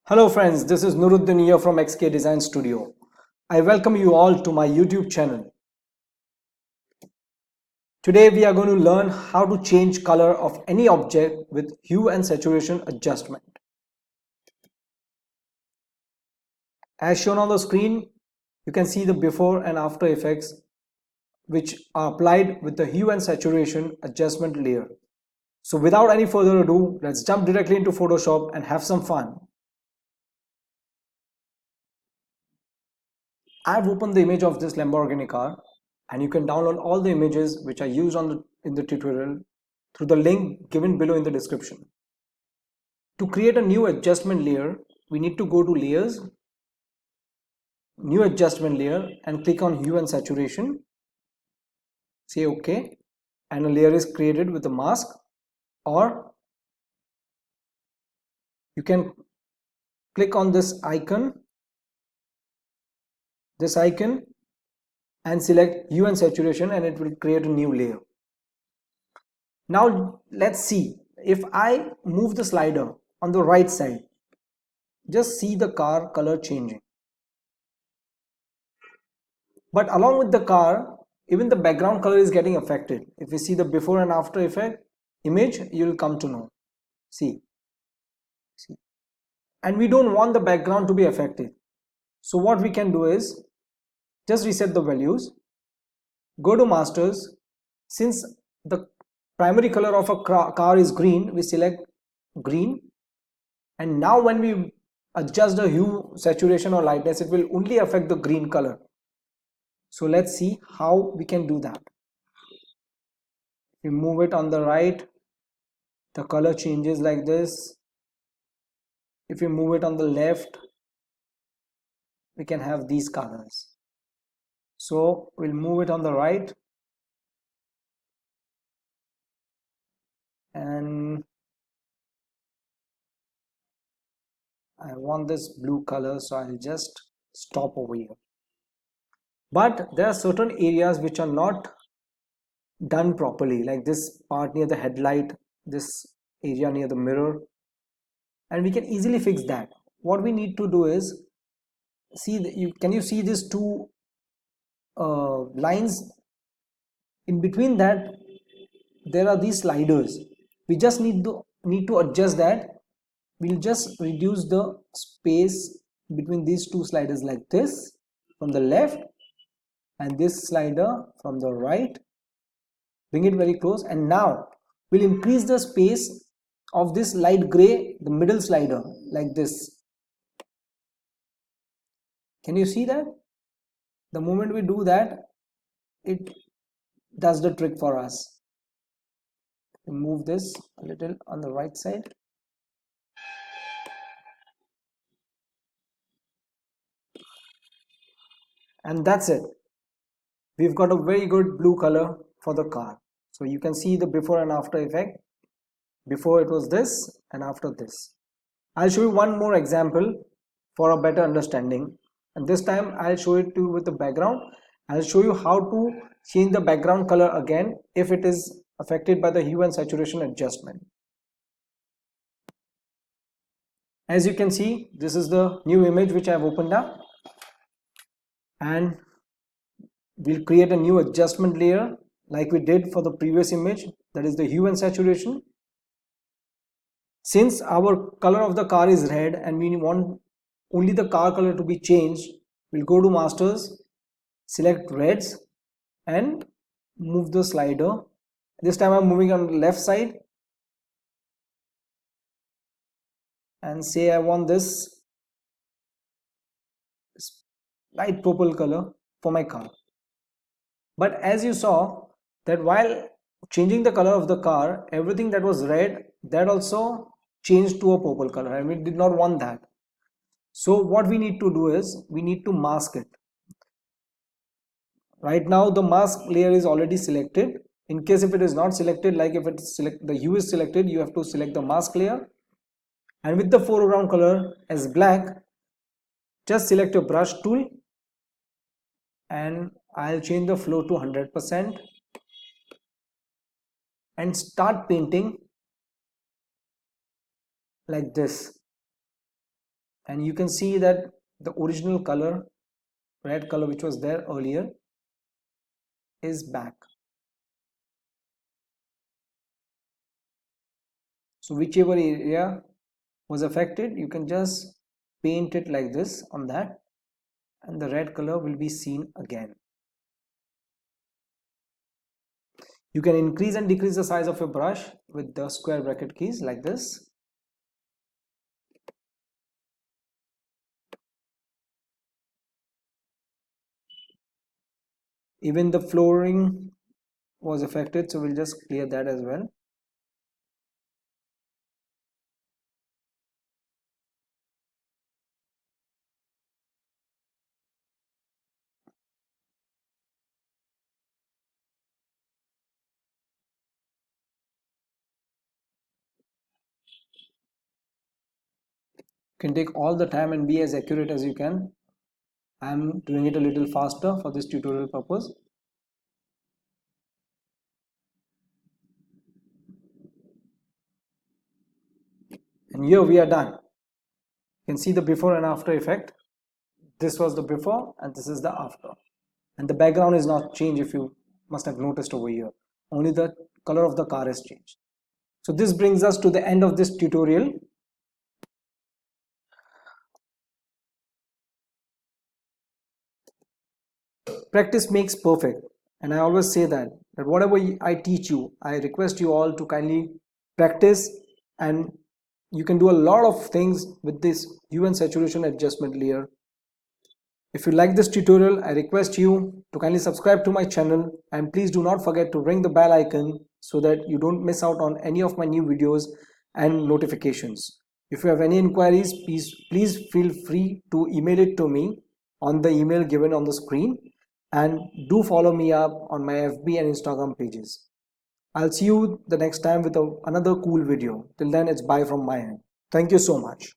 Hello friends, this is Nuruddin here from XK Design Studio. I welcome you all to my YouTube channel. Today we are going to learn how to change color of any object with hue and saturation adjustment. As shown on the screen, you can see the before and after effects which are applied with the hue and saturation adjustment layer. So without any further ado, let's jump directly into Photoshop and have some fun. I've opened the image of this Lamborghini car, and you can download all the images which are used in the tutorial through the link given below in the description. To create a new adjustment layer, we need to go to layers, new adjustment layer, and click on hue and saturation. Say OK, and a layer is created with a mask, or you can click on this icon and select hue and saturation, and it will create a new layer. Now let's see, if I move the slider on the right side, just see the car color changing. But along with the car, even the background color is getting affected. If you see the before and after effect image, you will come to know. See. And we don't want the background to be affected. So what we can do is just reset the values, go to masters. Since the primary color of a car is green, we select green, and now when we adjust the hue, saturation or lightness, it will only affect the green color. So let's see how we can do that. We move it on the right, the color changes like this. If we move it on the left, we can have these colors. So we'll move it on the right, and I want this blue color, so I'll just stop over here. But there are certain areas which are not done properly, like this part near the headlight, this area near the mirror, and we can easily fix that. What we need to do is see, can you see these two lines? In between that there are these sliders. We just need to adjust that. We'll just reduce the space between these two sliders like this from the left, and this slider from the right. Bring it very close, and now we'll increase the space of this light gray, the middle slider, like this. Can you see that? The moment we do that, it does the trick for us. Move this a little on the right side. And that's it. We've got a very good blue color for the car. So you can see the before and after effect. Before it was this, and after this. I'll show you one more example for a better understanding, and this time I'll show it to you with the background. I'll show you how to change the background color again if it is affected by the hue and saturation adjustment. As you can see, this is the new image which I've opened up, and we'll create a new adjustment layer like we did for the previous image, that is the hue and saturation. Since our color of the car is red and we want only the car color to be changed, we'll go to masters, select reds, and move the slider. This time I'm moving on the left side, and say I want this light purple color for my car. But as you saw that while changing the color of the car, everything that was red, that also changed to a purple color, and we did not want that. So what we need to do is we need to mask it. Right now the mask layer is already selected. In case if it is not selected, like if the hue is selected, you have to select the mask layer, and with the foreground color as black, just select your brush tool, and I'll change the flow to 100% and start painting like this. and you can see that the original color, red color, which was there earlier, is back. So whichever area was affected, you can just paint it like this on that, and the red color will be seen again. You can increase and decrease the size of your brush with the square bracket keys like this. Even the flooring was affected, so we'll just clear that as well. You can take all the time and be as accurate as you can. I'm doing it a little faster for this tutorial purpose. And here we are done. You can see the before and after effect. This was the before and this is the after. And the background is not changed, if you must have noticed over here. Only the color of the car has changed. So this brings us to the end of this tutorial. Practice makes perfect, and I always say that whatever I teach you, I request you all to kindly practice, and you can do a lot of things with this hue and saturation adjustment layer. If you like this tutorial, I request you to kindly subscribe to my channel, and please do not forget to ring the bell icon so that you don't miss out on any of my new videos and notifications. If you have any inquiries, please feel free to email it to me on the email given on the screen, and do follow me up on my FB and Instagram pages. I'll see you the next time with another cool video. Till then, it's bye from my end. Thank you so much.